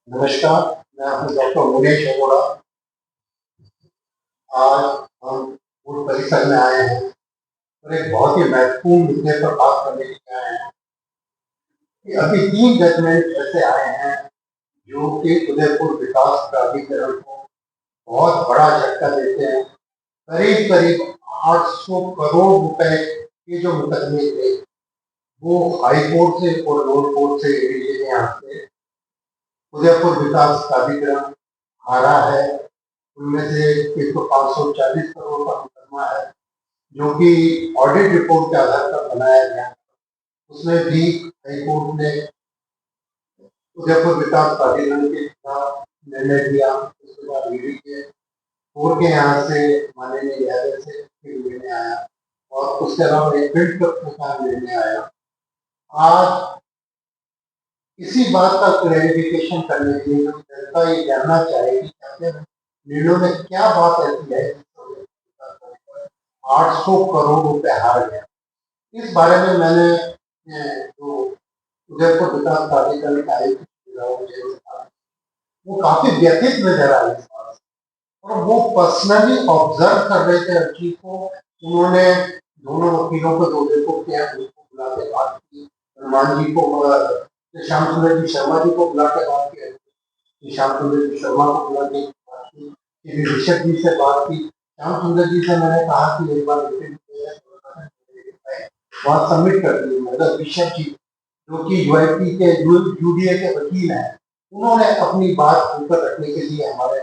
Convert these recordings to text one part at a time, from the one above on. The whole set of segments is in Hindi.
नमस्कार, मैं हूँ डॉक्टर मुनीश अरोड़ा। आज हम पूर्ण परिसर में आए हैं और एक बहुत ही महत्वपूर्ण मुद्दे पर बात करने के लिए आए हैं कि अभी 3 जजमेंट ऐसे आए हैं जो कि उदयपुर विकास प्राधिकरण को बहुत बड़ा झटका देते हैं। करीब करीब 800 करोड़ रुपए के जो मुकदमे थे वो हाई कोर्ट से और लोअर कोर्ट से एडीजे के यहाँ से उदयपुर विकास प्राधिकरण हारा है। उनमें से एक तो 540 करोड़ का मुकदमा है जो कि ऑडिट रिपोर्ट के आधार पर बनाया गया। उसमें भी हाईकोर्ट ने उदयपुर विकास प्राधिकरण के खिलाफ निर्णय दिया। उसके बाद ईडी के कोर्ट के यहाँ से माननीय न्यायालय से निर्णय आया और उसके अलावा एक प्रिंट का निर्णय आया। आज इसी बात का क्लैरिफिकेशन करने के लिए जनता ये जानना चाहेगी कि निर्णयों में क्या बात ऐसी है 800 करोड़ रुपए हार गया। इस बारे में मैंने जो उदयपुर विकास प्राधिकरण का आयुक्त वो काफी व्यथित नजर आए इस बात से और वो पर्सनली ऑब्जर्व कर रहे थे हर चीज को। उन्होंने दोनों वकीलों को जो देखो किया उनको बुला के बात की। हनुमान जी को श्याम सुंदर जी शर्मा जी को बुला के बात की। श्याम सुंदर जी शर्मा को बुला के बात की। ऋषभ जी से बात की। श्याम सुंदर जी से मैंने कहा कि एक बार वहाँ सबमिट कर दी। मतलब ऋषभ जी जो कि यूआईपी के यूडीए के वकील हैं, उन्होंने अपनी बात ऊपर रखने के लिए हमारे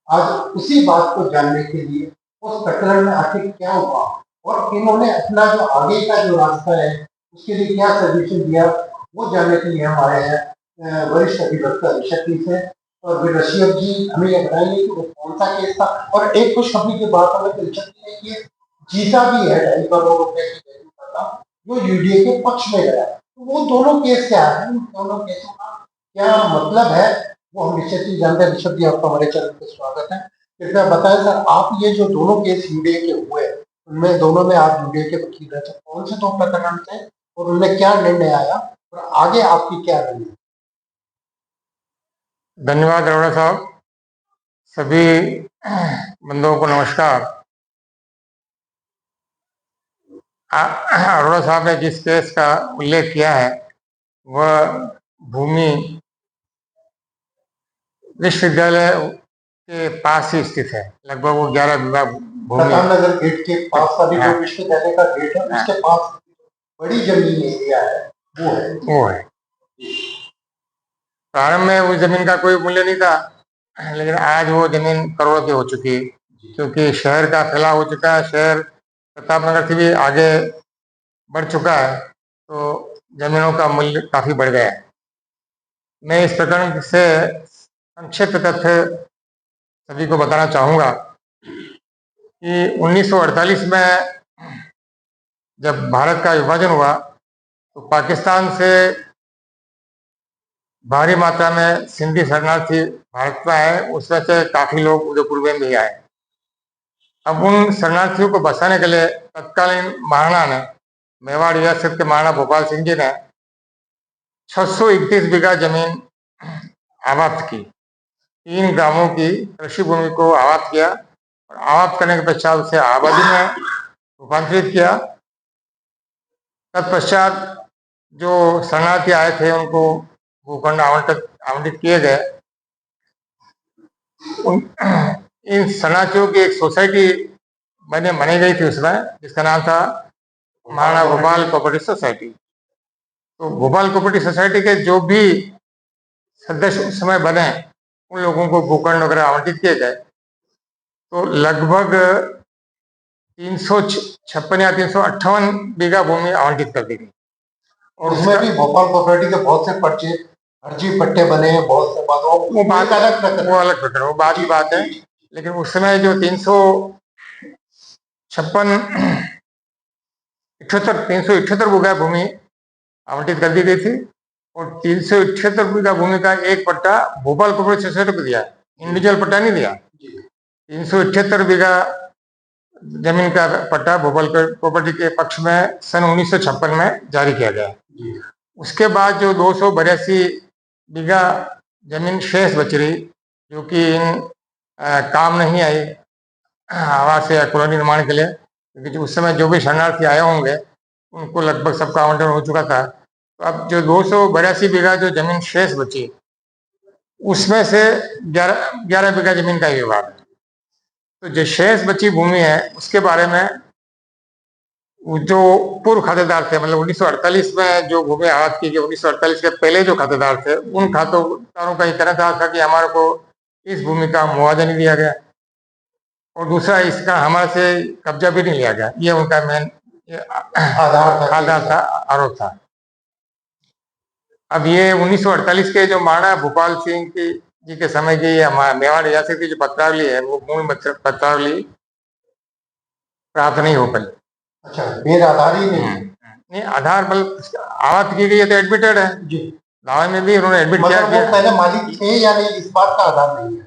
आज उसी बात को जानने के लिए उस प्रकरण में आखिर क्या हुआ और इन्होंने अपना जो आगे का जो रास्ता है उसके लिए क्या सजेशन दिया वो जानने के लिए हम आए हैं वरिष्ठ अधिवक्ता ऋषभ जी से। और फिर ऋषभ जी हमें ये बताएंगे कि वो कौन सा केस था और एक खुशखबरी की बात हमें ऋषभ जी ने कि जीता भी है 2.5 करोड़ रुपए की वैल्यू का जो यूडीए के पक्ष में गया। तो वो दोनों केस क्या है, उन दोनों केसों का क्या मतलब है वो हम ऋषभ जी जानते हैं। ऋषभ जी आपका हमारे चैनल पे स्वागत है। कृपया बताएं सर, आप ये जो दोनों केस यूडीए के हुए उनमें दोनों में आप यूडीए के वकील रहे थे, कौन से दो प्रकरण थे और उनमें क्या निर्णय आया और आगे आपकी क्या रणनीति? धन्यवाद अरोड़ा साहब। सभी बंधुओं को नमस्कार। अरोड़ा साहब ने जिस केस का उल्लेख किया है वह भूमि विश्वविद्यालय के पास ही स्थित है। लगभग वो 11 बीघा भूमि नगर गेट के पास वाली जो विश्वविद्यालय का गेट है उसके पास बड़ी जमीन एरिया है वो है। प्रारंभ में उस जमीन का कोई मूल्य नहीं था, लेकिन आज वो जमीन करोड़ों की हो चुकी है क्योंकि शहर का फैलाव हो चुका है। शहर प्रतापनगर से भी आगे बढ़ चुका है तो जमीनों का मूल्य काफी बढ़ गया है। मैं इस प्रकरण से संक्षिप्त तथ्य सभी को बताना चाहूंगा कि 1948 में जब भारत का विभाजन हुआ तो पाकिस्तान से भारी मात्रा में सिंधी शरणार्थी भारत में आए। उसमें से काफी लोग उदयपुर में भी आए। अब उन शरणार्थियों को बसाने के लिए तत्कालीन महाराणा ने, मेवाड़ रियासत के महाराणा भोपाल सिंह जी ने 631 बीघा जमीन आबाद की। 3 ग्रामों की कृषि भूमि को आबाद किया और आबाद करने के पश्चात उसे आबादी में रूपांतरित किया। तत्पश्चात जो शरणार्थी आए थे उनको भूखंड आवंटित किए गए। इन शरणार्थियों की एक सोसाइटी बनाई गई थी उसमें, जिसका नाम था महाराणा भोपाल कोऑपरेटिव सोसाइटी। तो भोपाल कोऑपरेटिव सोसाइटी के जो भी सदस्य उस समय बने उन लोगों को भूखंड वगैरह आवंटित किए गए। तो लगभग 356 या 358 बीघा भूमि आवंटित कर दी गई। और उसमें भी भोपाल कोऑपरेटिव के बहुत से पर्चे फर्जी पट्टे बने हैं, बहुत से बात वो बात अलग प्रकरण, वो बात की बात है। लेकिन उस समय जो 378 बीघा भूमि आवंटित कर दी गई थी और 378 बीघा भूमि का एक पट्टा भोपाल कोऑपरेटिव सोसाइटी को दिया, इंडिविजुअल पट्टा नहीं दिया। 378 बीघा जमीन का पट्टा भोपाल कोऑपरेटिव के पक्ष में सन 1956 में जारी किया गया। उसके बाद जो 282 बीघा जमीन शेष बच रही, जो कि इन काम नहीं आई आवास या कॉलोनी निर्माण के लिए, क्योंकि उस समय जो भी शरणार्थी आए होंगे उनको लगभग सबका आवंटन हो चुका था। तो अब जो 282 बीघा जो जमीन शेष बची, उसमें से 11 बीघा जमीन का ही विवाद है। तो जो शेष बची भूमि है उसके बारे में जो पूर्व खातेदार थे, मतलब 1948 में जो भूमि आहत की गई, 1948 के पहले जो खातेदार थे उन खातेदारों का ये कहना था कि हमारे को इस भूमि का मुआवजा नहीं दिया गया, और दूसरा इसका हमारे से कब्जा भी नहीं लिया गया। ये उनका मेन आधार था, आरोप था। अब ये 1948 के जो महाराणा भूपाल सिंह की जी के समय की मेवाड़ रियासत की जो पत्रावली है, वो मूल पत्रावली प्राप्त नहीं हो पाई। अच्छा, बेर आधार ही नहीं, आधार बल्कि आवत की गई है तो एडमिटेड है जी, दावे में भी उन्होंने एडमिट किया। वो पहले मालिक थे या नहीं, इस बात का आधार नहीं है।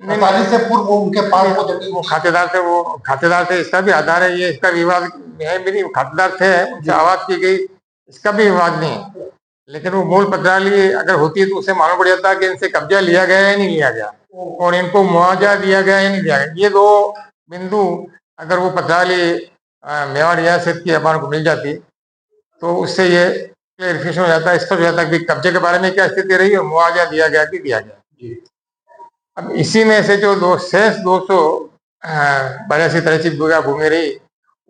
48 से पूर्व उनके पास वो जमीन, वो खातेदार थे, इसका भी आधार है। ये इसका विवाद है भी नहीं, खातेदार थे, उनसे आवाज की गई, इसका भी विवाद नहीं है। लेकिन वो मूल पत्रावली अगर होती तो उसे मालूम पड़ जाता कि इनसे कब्जा लिया गया या नहीं लिया गया, और इनको मुआवजा दिया गया या नहीं दिया गया। ये दो बिंदु अगर वो पत्रावली मेवाड़ रियासत की हमारे को मिल जाती तो उससे ये क्लियरिफिकेशन हो जाता, स्पष्ट हो जाता कि कब्जे के बारे में क्या स्थिति रही और मुआवजा दिया गया कि दिया गया। अब इसी में से जो 282 बीघा भूमि रही,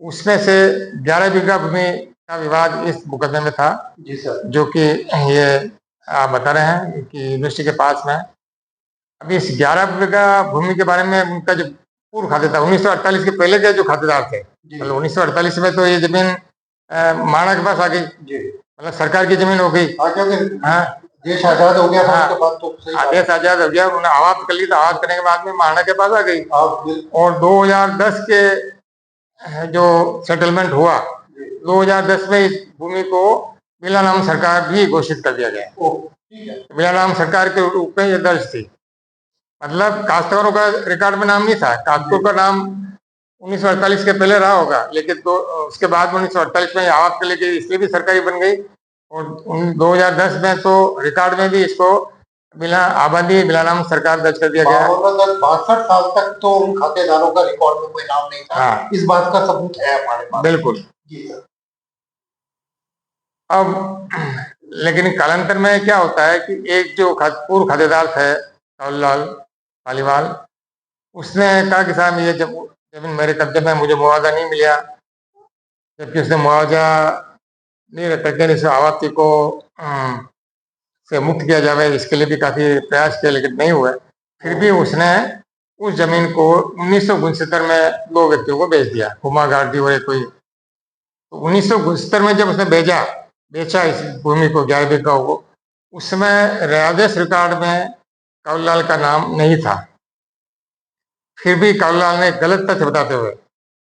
उसमें से 11 बीघा भूमि का विवाद इस मुकदमे में था जी सर, जो कि ये आप बता रहे हैं कि यूनिवर्सिटी के पास में। अब इस 11 बीघा भूमि के बारे में उनका जो पूर्व खातेदार 1948 के पहले के जो खातेदार थे, मतलब 1948 में तो ये जमीन महाराणा के पास आ गई, मतलब सरकार की जमीन हो गई। हाँ, देश आजाद हो गया था। उसके बाद तो देश आजाद हो गया, उन्होंने आवाज कर ली, तो आवाज करने के बाद में महाराणा के पास आ गई। और 2010 के जो सेटलमेंट हुआ, 2010 में इस भूमि को मिलानाम सरकार भी घोषित कर दिया गया। मिलानाम सरकार के रूप में ये दर्ज थी, मतलब काश्तकारों का रिकॉर्ड में नाम नहीं था। काश्तकारों का नाम 1948 के पहले रहा होगा, लेकिन तो उसके बाद 1948 में आवाज के लेके इसलिए भी सरकारी बन गई, और 2010 में तो रिकॉर्ड में भी इसको बिना आबादी मिलानाम सरकार दर्ज कर दिया गया। 62 साल तक तो उन खातेदारों का रिकॉर्ड में कोई नाम नहीं था। हाँ, इस बात का सबूत है हमारे पास। बिल्कुल जी सर। अब लेकिन कालांतर में क्या होता है कि एक जो पूर्व खातेदार थे कालूलाल पालीवाल, उसने कहा कि साहब ये जमीन मेरे कब्जे में, मुझे मुआवजा नहीं मिला, जबकि उसने मुआवजा नहीं रख करके इस आवाती को से मुक्त किया जाए, इसके लिए भी काफी प्रयास किया, लेकिन नहीं हुआ। फिर भी उसने उस जमीन को 1969 में 2 व्यक्तियों को बेच दिया, हुमा गार्डी और कोई। तो 1969 में जब उसने बेचा इस भूमि को 11 बीघा को, उस समय राजस्व रिकॉर्ड में कालूलाल का नाम नहीं था। फिर भी कालूलाल ने गलत तथ्य बताते हुए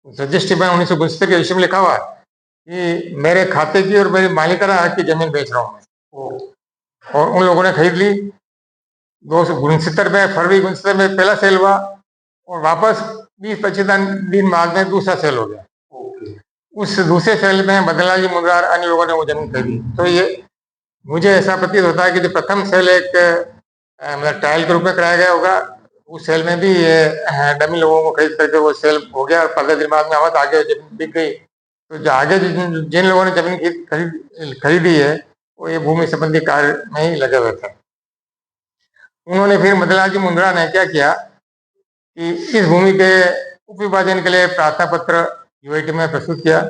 रजिस्ट्री में 1969 के विषय में लिखा हुआ कि मेरे खाते की और मेरी मालिकाना हक की जमीन बेच रहा हूं मैं, और उन लोगों ने खरीद ली। 269 में, फरवरी 69 में पहला सेल हुआ, और वापस 20-25 दिन बाद में दूसरा सेल हो गया। उस दूसरे सेल में बदनलाल जी मुंद्रा अन्य लोगों ने वो जमीन खरीदी। तो ये मुझे ऐसा प्रतीत होता है कि जो प्रथम सेल एक मतलब ट्रायल के रूप में कराया गया होगा, उस सेल में भी ये डमी लोगों को खरीद करके वो सेल हो गया, और 15 दिन बाद में आवाज आगे जमीन बिक गई। तो जो आगे जिन लोगों ने जमीन खरीदी है वो ये भूमि संबंधी कार्य में ही लगे हुए थे। उन्होंने फिर मदनलाल जी मुंद्रा ने क्या किया कि इस भूमि के उपविभाजन के लिए प्रार्थना पत्र यूआईटी में प्रस्तुत किया।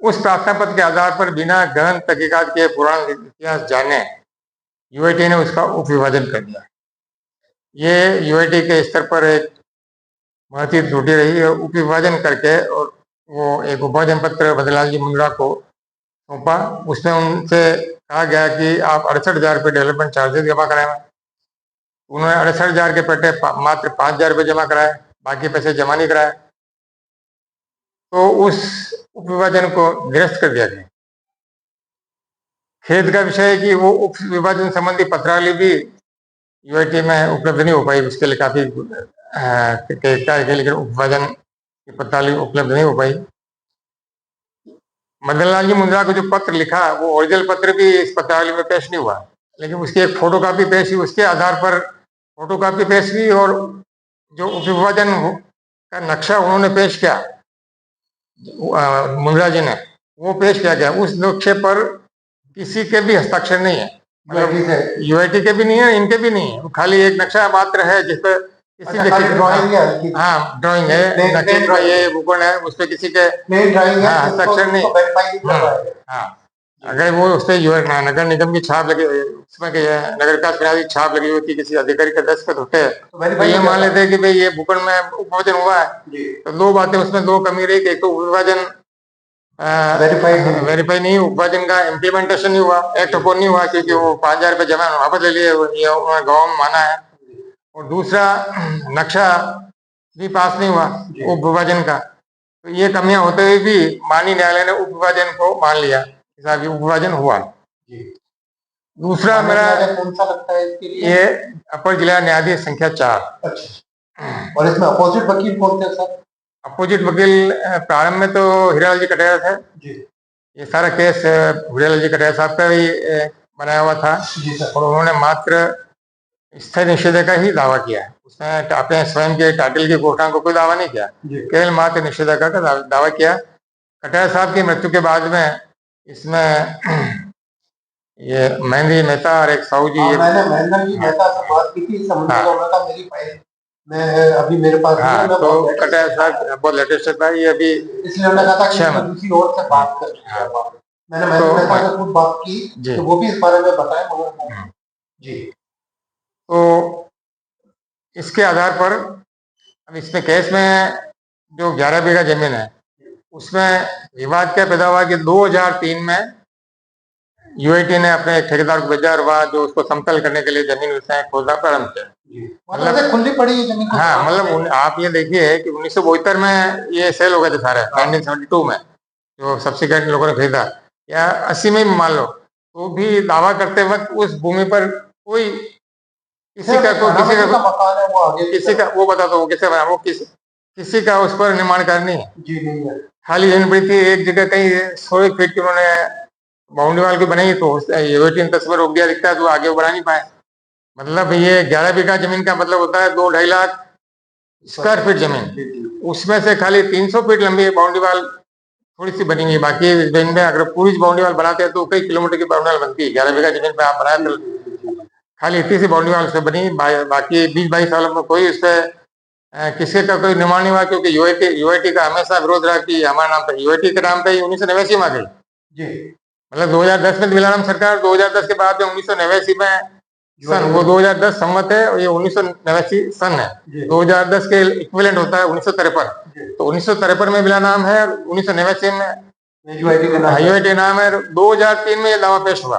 उस प्रार्थना पत्र के आधार पर बिना गहन तहकीकात के पुराण इतिहास जाने यूआईटी ने उसका उपविभाजन कर दिया। ये यूआईटी के स्तर पर एक महत्वपूर्ण त्रुटि रही है। उपविभाजन करके और वो एक उपविभाजन पत्र बदनलाल जी मुंद्रा को सौंपा। उसमें उनसे कहा गया कि आप 68,000 रुपये डेवलपमेंट चार्जेस जमा कराएं। उन्होंने 68,000 के पेटे मात्र 5,000 रुपये जमा कराए, बाकी पैसे जमा नहीं कराए। तो उस उपविभाजन को निरस्त कर दिया गया। खेद का विषय है कि वो उप विभाजन संबंधी पत्रावली भी यूआईटी में उपलब्ध नहीं हो पाई। उसके लिए काफी लेकिन उपविभाजन की पत्रावली उपलब्ध नहीं हो पाई। मदनलाल जी मुंद्रा को जो पत्र लिखा वो ओरिजिनल पत्र भी इस पत्रावली में पेश नहीं हुआ। लेकिन उसकी एक फोटोकॉपी पेश हुई, उसके आधार पर फोटोकॉपी पेश हुई और जो उपविभाजन का नक्शा उन्होंने पेश किया मुंद्रा जी ने, वो पेश किया गया। उस नक्शे पर किसी के भी हस्ताक्षर नहीं है, मतलब यूआईटी के भी नहीं है, इनके भी नहीं है, खाली एक नक्शा मात्र है जिस पर किसी के ड्राइंग है। हाँ, ड्राइंग है, नक्शे का ये भूखंड है, उस पर किसी के हस्ताक्षर नहीं। हाँ, अगर वो उस पर नगर निगम की छाप लगी, उसमें नगर विकास विभाग की छाप लगी होती, किसी अधिकारी का दस्तखत होते हैं, तो ये मान लेते हैं कि भाई ये भूखंड में उपविभाजन हुआ है। तो दो बातें उसमें, दो कमी रही, एक तो उपविभाजन वेरीफाई नहीं, उपविभाजन का इम्प्लीमेंटेशन नहीं हुआ, एक्ट अपोन नहीं हुआ, क्योंकि वो 5,000 रुपये जमा वापस ले लिए, ये उन्होंने गाँव में माना है। और दूसरा, नक्शा भी पास नहीं हुआ उपविभाजन का। तो ये कमियां होते हुए भी माननीय न्यायालय ने उपविभाजन को मान लिया, उपविभाजन हुआ। दूसरा मेरा कौन सा लगता है इसके लिए? ये अपर जिला न्यायाधीश संख्या 4। अच्छा, और इसमें अपोजिट वकील कौन थे सर? अपोजिट वकील प्रारंभ में तो हीरालाल जी कटारिया थे जी। ये सारा केस हीरालाल जी कटारिया साहब का ही बनाया हुआ था जी सर। और उन्होंने मात्र स्थायी निषेधाज्ञा का ही दावा किया है, उसमें अपने स्वयं के टाइटल की घोषणा को कोई दावा नहीं किया, केवल मात्र निषेधाज्ञा का दावा किया। कटारिया साहब की मृत्यु के बाद में इसमें ये महेंद्र मेहता और एक साहू जी, मैंने महेंद्र जी मेहता से बात की थी, मेरी फाइल में अभी मेरे पास है, तो कटारिया साहब बहुत लेटेस्ट था ये अभी, इसलिए उन्होंने कहा था कि किसी और से बात कर। मैंने महेंद्र मेहता से खुद बात की, तो वो भी इस बारे में बताया मगर जी। तो इसके आधार पर अब इसमें केस में जो 11 बीघा जमीन है, उसमें विवाद क्या पैदा हुआ कि 2003 में यूआईटी ने अपने ठेकेदार को भेजा और वह जो उसको समतल करने के लिए जमीन उसने खोदना प्रारंभ किया, मतलब खुली पड़ी है जमीन। हाँ, मतलब आप ये देखिए कि 1972 में ये सेल हो गए थे सारे, 1972 में जो सब्सिडेंट लोगों ने खरीदा, या 80 में मान लो, तो भी दावा करते वक्त उस भूमि पर कोई किसी का किसी का वो बता दो वो कैसे बना, वो किसी का उस पर निर्माण कार्य नहीं है जी, नहीं है। खाली जमीन पड़ी थी, एक जगह कहीं 100 फीट की उन्होंने बाउंड्री वाल की बनाई, तो यूआईटी ने तस्वीर रोक दिया, दिखता है, तो आगे वो बना नहीं पाए। मतलब ये 11 बीघा जमीन का मतलब होता है 2-2.5 लाख स्क्वायर फीट जमीन, उसमें से खाली 300 फीट लंबी बाउंड्री वाल थोड़ी सी बनी हुई, बाकी जमीन में अगर पूरी बाउंड्री वाल बनाते हैं तो कई किलोमीटर की बाउंड्री वाल बनती है। 11 बीघा जमीन पे आप बनाए तो खाली इतनी सी बाउंड्री वाल से बनी, बाकी 20-22 सालों में कोई उस पर किसी का कोई निर्माण नहीं हुआ, क्योंकि यूआईटी का हमेशा विरोध रहा कि हमारा नाम था, यूआईटी के नाम पे 1989 में आ गई जी। मतलब 2010 में मिलाराम सरकार, 2010 के बाद में 1989 में सन, वो 2010 सम्मत है और ये 1989 सन है, 2010 के इक्विवेलेंट होता है 1953, तो 1953 में मिला नाम है, 1989 में यूआईटी नाम है। 2003 में ये दावा पेश हुआ,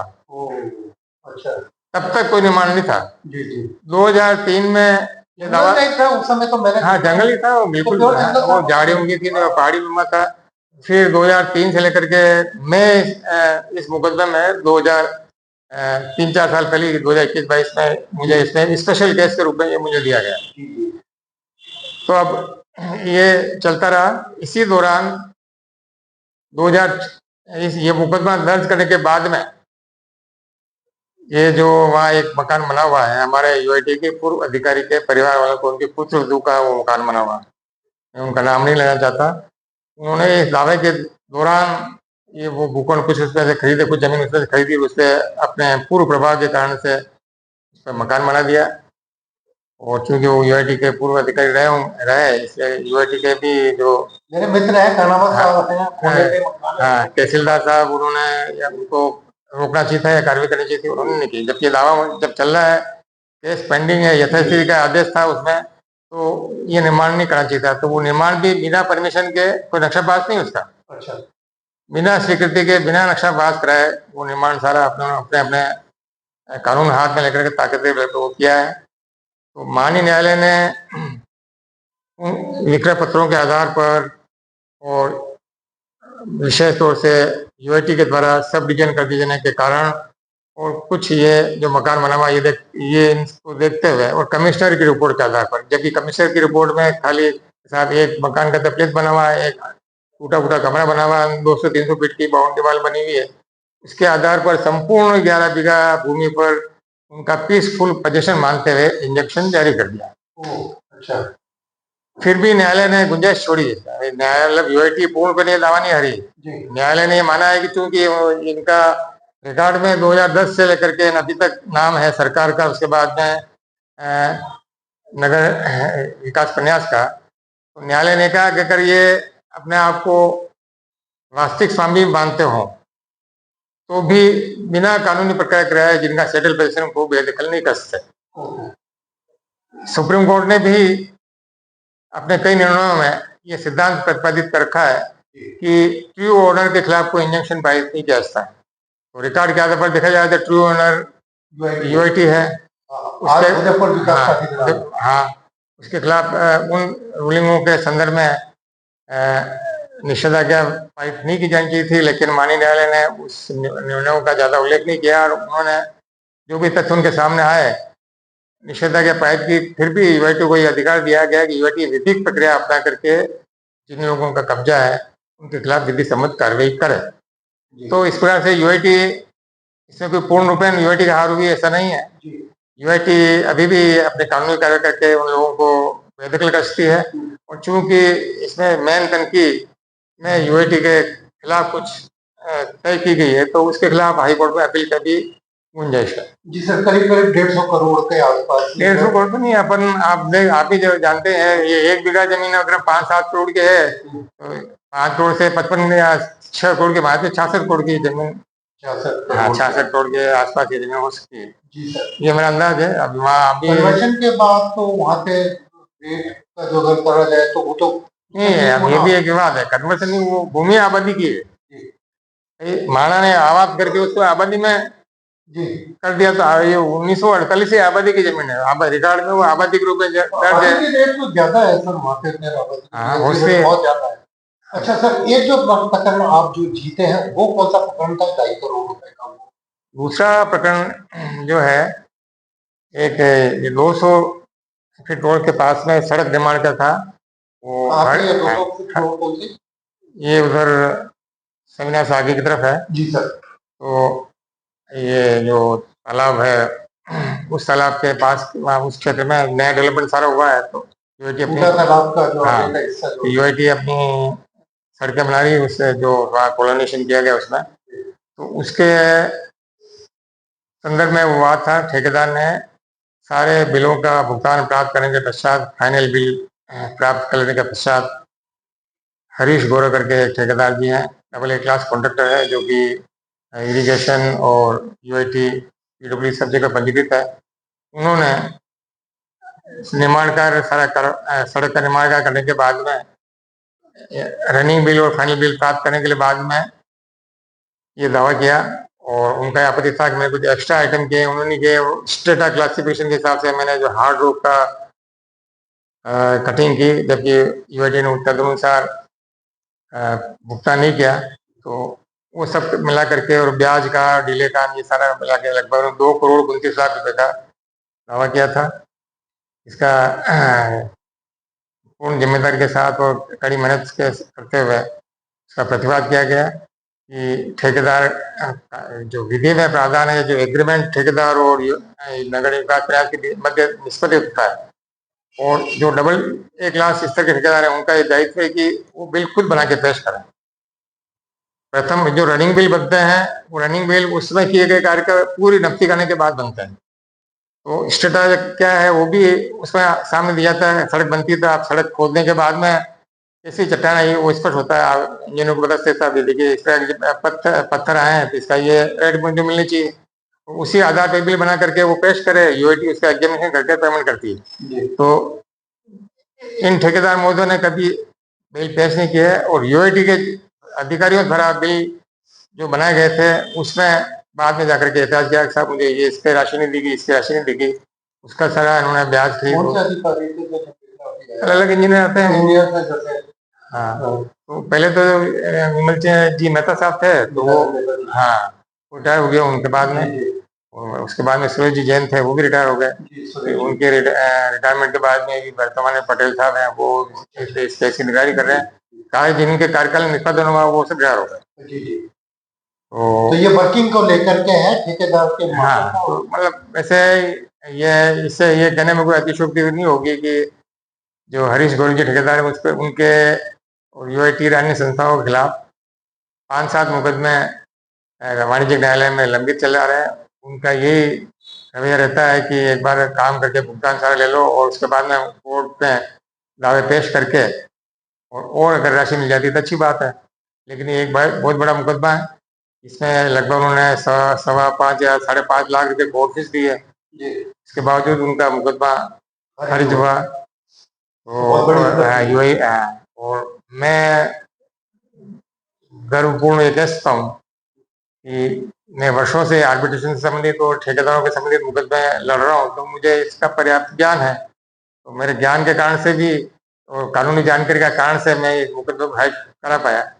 अच्छा, तब तक कोई निर्माण नहीं था जी जी। 2003 में ये दावा था, उस समय तो मैंने, हाँ, जंगल ही था वो, बिल्कुल वो झाड़ियों की थी, पहाड़ी में था। फिर 2003 से लेकर के मैं इस मुकदमे में 3-4 साल पहले 2021-22 में मुझे इसमें स्पेशल केस के रूप में ये मुझे दिया गया। तो अब ये चलता रहा। इसी दौरान 2000 ये मुकदमा दर्ज करने के बाद में ये जो वहाँ एक मकान बना हुआ है हमारे यूआईटी के पूर्व अधिकारी के परिवार वालों को, उनके पुत्र का वो मकान बना हुआ, मैं उनका नाम नहीं लेना चाहता। उन्होंने इस दावे के दौरान ये वो भूखंड कुछ उसमें से खरीदे, कुछ जमीन उसमें से खरीदी, उससे अपने पूर्व प्रभाव के कारण से उस पर मकान बना दिया। और चूंकि वो यूआईटी के पूर्व अधिकारी रहे इसलिए यूआईटी के भी जो मेरे मित्र है तहसीलदार साहब, उन्होंने उनको रोकना चाहिए था या कार्रवाई करनी चाहिए थी, उन्होंने नहीं की। जबकि दावा जब चल रहा है, केस पेंडिंग है, यथास्थिति का आदेश था उसमें, तो ये निर्माण नहीं करना चाहिए था। तो वो निर्माण भी बिना परमिशन के, कोई नक्शा पास नहीं उसका, अच्छा, बिना स्वीकृति के, बिना नक्शा पास कराए वो निर्माण सारा अपने अपने कानून हाथ में लेकर के ताकत वो किया है। तो माननीय न्यायालय ने विक्रय पत्रों के आधार पर और विशेष तौर से यूआईटी के द्वारा सब डिवीजन कर दिए जाने के कारण और कुछ ये जो मकान बना हुआ ये इनको देखते हुए और कमिश्नर की रिपोर्ट के आधार पर, जबकि कमिश्नर की रिपोर्ट में खाली साहब एक मकान का तकलीफ बना हुआ है, एक टूटा फूटा कमरा बना हुआ है, 200-300 फीट की बाउंड्री वाल बनी हुई है, उसके आधार पर संपूर्ण 11 बीघा भूमि पर उनका पीसफुल पोजीशन मानते हुए इंजंक्शन जारी कर दिया। अच्छा। फिर भी न्यायालय ने गुंजाइश छोड़ी है। न्यायालय यूआईटी पूर्ण पर यह दावा नहीं हरी। न्यायालय ने माना है कि चूंकि इनका रिकॉर्ड में 2010 से लेकर के अभी तक नाम है सरकार का, उसके बाद में नगर विकास प्रन्यास का, तो न्यायालय ने कहा कि अगर ये अपने आप को वास्तविक स्वामी मानते हो तो भी बिना कानूनी प्रक्रिया कराए जिनका सेटल पोजीशन को बेदखल नहीं कर सकते। सुप्रीम कोर्ट ने भी अपने कई निर्णयों में ये सिद्धांत प्रतिपादित कर रखा है कि ट्रू ओनर के खिलाफ कोई इंजंक्शन पारित नहीं किया जाता। तो रिकॉर्ड के आधार पर देखा जाए तो ट्रू ओनर यूआईटी है, उसके खिलाफ उन रूलिंगों के संदर्भ में निषेधाज्ञा पारित नहीं की जानी चाहिए थी, लेकिन माननीय न्यायालय ने उस निर्णयों का ज्यादा उल्लेख नहीं किया और उन्होंने जो भी तथ्य उनके सामने आए निषेधाज्ञा पारित की। फिर भी यूआईटी को यह अधिकार दिया गया कि यूआईटी विधिक प्रक्रिया अपना करके जिन लोगों का कब्जा है उनके खिलाफ विधि सम्मत कार्रवाई करे। तो इस प्रकार से यूआईटी, इसमें कोई पूर्ण रूपेण यूआईटी का हार हुई ऐसा नहीं है। यूआईटी अभी भी अपने कानूनी कार्य करके उन लोगों को बेदखल कर सकती है। और चूंकि इसमें मेन तनकीद में यूआईटी के खिलाफ कुछ तय की गई है तो उसके खिलाफ हाई कोर्ट में अपील का भी गुंजाइश है। जी सर, करीब 150 करोड़ के आसपास। 150 करोड़ तो नहीं, आप ही जो जानते हैं ये 1 बीघा जमीन अगर 5-7 करोड़ की है तो 5 करोड़ से 55 या 6 करोड़ के बाद 66 करोड़ की जमीन, 66 करोड़ के आसपास की जमीन हो सकती है। जी सर, ये मेरा अंदाज है। अब वहाँ अभी कन्वर्शन के बाद तो वहाँ पे रेट का जो अगर करा जाए तो वो तो नहीं है। अब ये भी एक विवाद है, कन्वर्शन नहीं, वो भूमि आबादी की है। महाराणा ने आवाज करके उसको आबादी में कर दिया। तो ये 1948 से आबादी की जमीन है, अब रिकॉर्ड में वो आबादी के रूप में दर्ज है। रेट तो ज्यादा है सर वहाँ पे, उससे बहुत ज्यादा है। अच्छा सर, एक जो प्रकरण आप जो जीते हैं वो कौन सा प्रकरण था? 2.5 करोड़ रुपए का। दूसरा प्रकरण जो है एक 200 फीट रोड के पास में सड़क निर्माण का था। वो ये उधर सेमिनार से आगे की तरफ है। जी सर। तो ये जो तालाब है उस तालाब के पास उस क्षेत्र में नया डेवलपमेंट सारा हुआ है। तो यूआईटी अपनी यूआईटी अपनी सड़कें बना रही, उससे जो कोलोनेशन किया गया उसमें, तो उसके संदर्भ में हुआ था। ठेकेदार ने सारे बिलों का भुगतान प्राप्त करने के पश्चात, फाइनल बिल प्राप्त करने के पश्चात, हरीश गौरव करके एक ठेकेदार जी हैं, AA क्लास कॉन्ट्रैक्टर है जो कि इरिगेशन और यूआईटी पीडब्ल्यू सब जगह पंजीकृत है। उन्होंने निर्माण कार्य सड़क का निर्माण कार्य करने के बाद में रनिंग बिल और फाइनल बिल प्राप्त करने के लिए बाद में ये दावा किया और उनका आपत्ति था कि मैंने कुछ एक्स्ट्रा आइटम किए। उन्होंने किए स्टेटा क्लासिफिकेशन के हिसाब से मैंने जो हार्ड रोक का कटिंग की, जबकि यूआईटी ने तदनुसार भुगतान नहीं किया। तो वो सब मिला करके और ब्याज का डिले का ये सारा मिला के लगभग 2 करोड़ 29 लाख रुपए का दावा किया था। इसका पूर्ण जिम्मेदारी के साथ और कड़ी मेहनत करते हुए इसका प्रतिवाद किया गया कि ठेकेदार जो विधि में प्रावधान है, जो एग्रीमेंट ठेकेदार और नगर विकास प्रयास के मध्य निष्पत्ति होता है और जो AA क्लास स्तर के ठेकेदार है उनका ये दायित्व है कि वो बिल खुद बना के पेश करें। प्रथम जो रनिंग बिल बनते हैं वो रनिंग बिल उसमें किए गए कार्य का पूरी नकदी करने के बाद बनते हैं। तो स्टेटा क्या है वो भी उसमें सामने दिया जाता है। सड़क बनती है तो आप सड़क खोदने के बाद में कैसी चट्टान आई वो स्पष्ट होता है, आप इंजीनियर को बता सकते हैं देखिए इस तरह पत्थर आए हैं तो इसका ये रेट मुझे मिलनी चाहिए। तो उसी आधार पर बिल बना करके वो पेश करे, यूआईटी उसका एग्जामिनेशन करके पेमेंट करती है। तो इन ठेकेदार महोदयों ने कभी बिल पेश नहीं किया और यूआईटी के अधिकारियों द्वारा बिल जो बनाए गए थे उसमें बाद में जाकर के एहतियात किया साहब मुझे ये इसके राशि नहीं दी, इसकी राशि नहीं दी, उसका सारा इन्होंने ब्याज अलग अलग इंजीनियर आते हैं। हाँ, तो पहले तो विमल जी मेहता साहब थे तो वो रिटायर हो गए। उनके बाद में और उसके बाद में सूरज जी जैन थे, वो भी रिटायर हो गए। उनके रिटायरमेंट के बाद में वर्तमान में पटेल साहब हैं, वो इसकी निगरानी कर रहे हैं। जिनके कार्यकाल निष्पादन हुआ वो सब रिटायर हो गए। तो ये वर्किंग को लेकर के है ठेकेदार के हाँ, तो मतलब वैसे ये इससे ये कहने में कोई अतिशयोक्ति नहीं होगी कि जो हरीश गौरी के ठेकेदार है उस पर उनके और यूआईटी अन्य संस्थाओं के खिलाफ 5-7 मुकदमे वाणिज्यिक न्यायालय में लंबित चल रहे हैं। उनका यही रवैया रहता है कि एक बार काम करके भुगतान सारा ले लो और उसके बाद में कोर्ट में दावे पेश करके और अगर राशि मिल जाती है तो अच्छी बात है। लेकिन ये एक बहुत बड़ा मुकदमा है। इसमें लगभग उन्होंने 5.25 या 5.5 लाख रुपए कोर्ट फीस दी है। इसके बावजूद उनका मुकदमा खारिज हुआ। तो यूआई और मैं गर्वपूर्ण ये कह सकता हूँ कि मैं वर्षों से आर्बिट्रेशन से संबंधित और ठेकेदारों के संबंधित मुकदमे लड़ रहा हूँ, तो मुझे इसका पर्याप्त ज्ञान है। तो मेरे ज्ञान के कारण से भी और कानूनी जानकारी के कारण से मैं इस मुकदमे को करा पाया।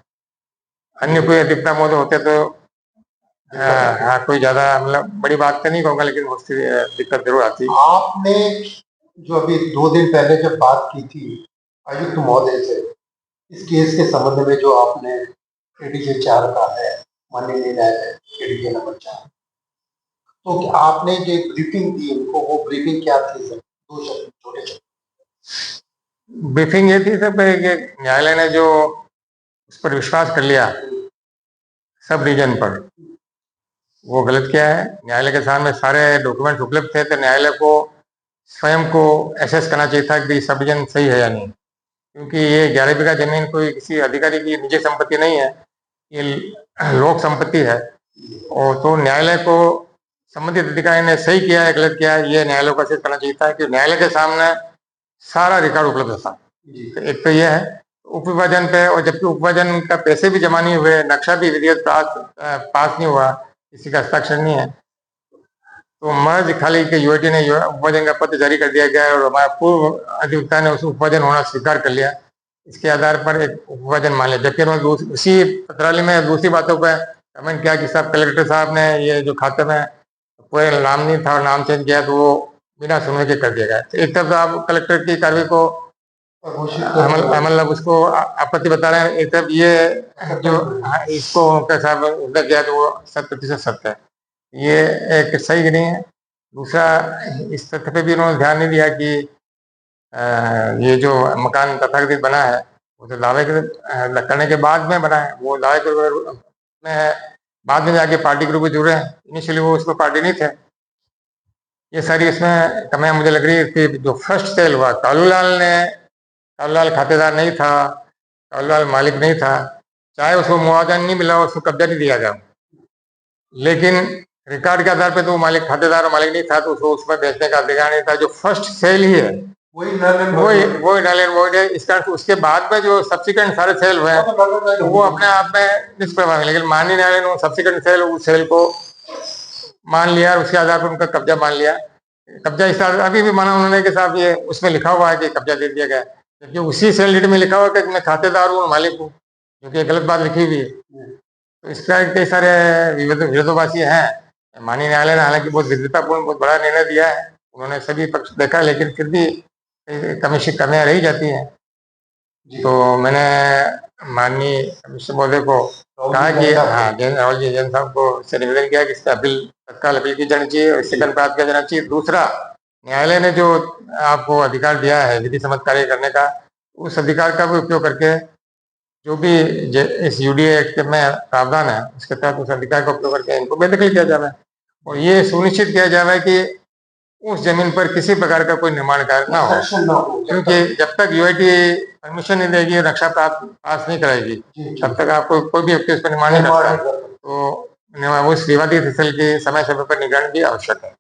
अन्य कोई अधिकता मौजूद होते तो हाँ कोई ज्यादा मतलब बड़ी बात तो नहीं कहूँगा, लेकिन उसकी दिक्कत जरूर आती। आपने जो अभी 2 दिन पहले जब बात की थी आयुक्त महोदय से इस केस के संबंध में, जो आपने एडीजे 4 का है माननीय न्यायालय एडीजे नंबर 4, तो क्या आपने जो ब्रीफिंग दी उनको, वो ब्रीफिंग क्या थी सर? 2 शब्द छोटे शब्द। ब्रीफिंग ये थी सब कि न्यायालय ने जो उस पर विश्वास कर लिया सब रीजन पर, वो गलत किया है। न्यायालय के सामने सारे डॉक्यूमेंट उपलब्ध थे, तो न्यायालय को स्वयं को एसेस करना चाहिए था कि सब रीजन सही है या नहीं। क्योंकि ये 11 बीघा जमीन कोई किसी अधिकारी की निजी संपत्ति नहीं है, ये लोक संपत्ति है। और तो न्यायालय को संबंधित अधिकारी ने सही किया है गलत किया है, ये न्यायालय को एसेस करना चाहिए था कि न्यायालय के सामने सारा रिकॉर्ड उपलब्ध था। तो एक तो यह है उपविभाजन पे, और जबकि उपविभाजन का पैसे भी जमा नहीं हुए, नक्शा भी विधिवत पास नहीं हुआ, किसी का हस्ताक्षर नहीं है, तो मर्ज खाली के यूआईटी ने उपविभाजन का पत्र जारी कर दिया गया है और हमारा पूर्व अधिवक्ता ने उस उपविभाजन होना स्वीकार कर लिया। इसके आधार पर एक उपविभाजन मान लिया, जबकि उन्होंने उसी पत्रावली में दूसरी बातों पर कमेंट किया कि साहब कलेक्टर साहब ने ये जो खाते में पूरे नाम नहीं था और नाम चेंज किया तो वो बिना सुनने के कर दिया गया। तो एक तरफ तो आप कलेक्टर की कार्रवाई को उसको आपत्ति बता रहे हैं, एक तरफ ये जो इसको उनका साहब उल्टा किया तो वो 100% सत्य है, ये एक सही नहीं है। दूसरा, इस तथ्य पे भी उन्होंने ध्यान नहीं दिया कि ये जो मकान तथाकथित बना है वो तो दावे करने के बाद में बना है। वो दावे में बाद में जाके पार्टी ग्रुप में जुड़े हैं, इनिशियली वो उसमें पार्टी नहीं थे। ये सारी इसमें कमियां मुझे लग रही थी। जो फर्स्ट सेल हुआ, कालूलाल खातेदार नहीं था, कालूलाल मालिक नहीं था, चाहे उसको मुआवजा नहीं मिला, उसको कब्जा नहीं दिया गया, लेकिन रिकॉर्ड के आधार पे तो मालिक खातेदार और मालिक नहीं था, तो उसको उसमें बेचने का अधिकार नहीं था। जो फर्स्ट सेल ही है वही डालेन वोइड है। इसका उसके बाद में जो सब्सिक्वेंट सारे सेल हुए हैं तो वो अपने आप में निष्प्रभाव है, लेकिन माननीय न्यायालय ने सब्सिक्वेंट सेल उस सेल को मान लिया और उसके आधार पर उनका कब्जा मान लिया। कब्जा इस अभी भी माना उन्होंने कि साहब ये उसमें लिखा हुआ है कि कब्जा दे दिया गया, जबकि उसी सेल डीड में लिखा हुआ है कि मैं खातेदार हूँ मालिक हूँ, क्योंकि गलत बात लिखी हुई है। तो इसका कई सारे विरोधाभासी हैं। माननीय न्यायालय ने हालांकि बहुत विद्वतापूर्ण बहुत बड़ा निर्णय दिया है, उन्होंने सभी पक्ष देखा, लेकिन फिर भी कमियां रही जाती हैं। तो मैंने माननीय कमिश्नर महोदय को कहा कि हाँ राहुल जी जैन साहब को से निवेदन किया कि इसका अपील तत्काल अपील की जानी चाहिए और सेकंड प्राप्त किया जाना चाहिए। दूसरा, न्यायालय ने जो आपको अधिकार दिया है विधि सम्मत कार्य करने का, उस अधिकार का भी उपयोग करके जो भी इस यूडीए एक्ट में प्रावधान है उसके तहत उस अधिकार का उपयोग करके इनको बेदखल किया जाए और ये सुनिश्चित किया जाए कि उस जमीन पर किसी प्रकार का कोई निर्माण कार्य ना हो, क्योंकि जब तक यूआईटी परमिशन नहीं देगी, नक्शा पास नहीं कराएगी, तब तक आपको कोई भी व्यक्ति उस पर निर्माण नहीं करता। तो उस विवादित स्थल की समय समय पर निगरानी भी आवश्यक है।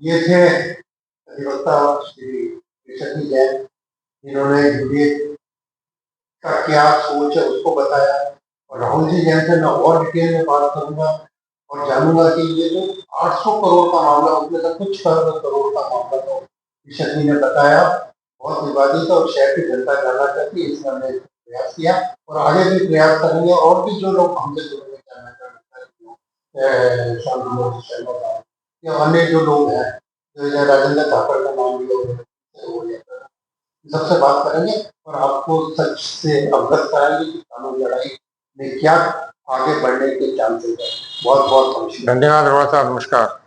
ये थे अधिवक्ता श्री शशि जैन, जिन्होंने यूडीए का क्या सोच है उसको बताया। और राहुल जी जैन से मैं और डिटेल में बात करूंगा और जानूंगा कि ये जो 800 करोड़ का मामला, उसमें से कुछ करोड़ का मामला तो शशि ने बताया बहुत विवादित और शहर की जनता जानना चाहती है, इसमें हमने प्रयास किया और आगे भी प्रयास करेंगे। और भी जो लोग हमसे जुड़ने जानना चाहते या अन्य जो लोग हैं, जो राजेंद्र थापर का नाम भी सबसे बात करेंगे और आपको सच से अवगत कराएंगे कि कानूनी लड़ाई में क्या आगे बढ़ने के चांसेस है। बहुत बहुत नमस्कार। धन्यवाद अरोड़ा साहब, नमस्कार।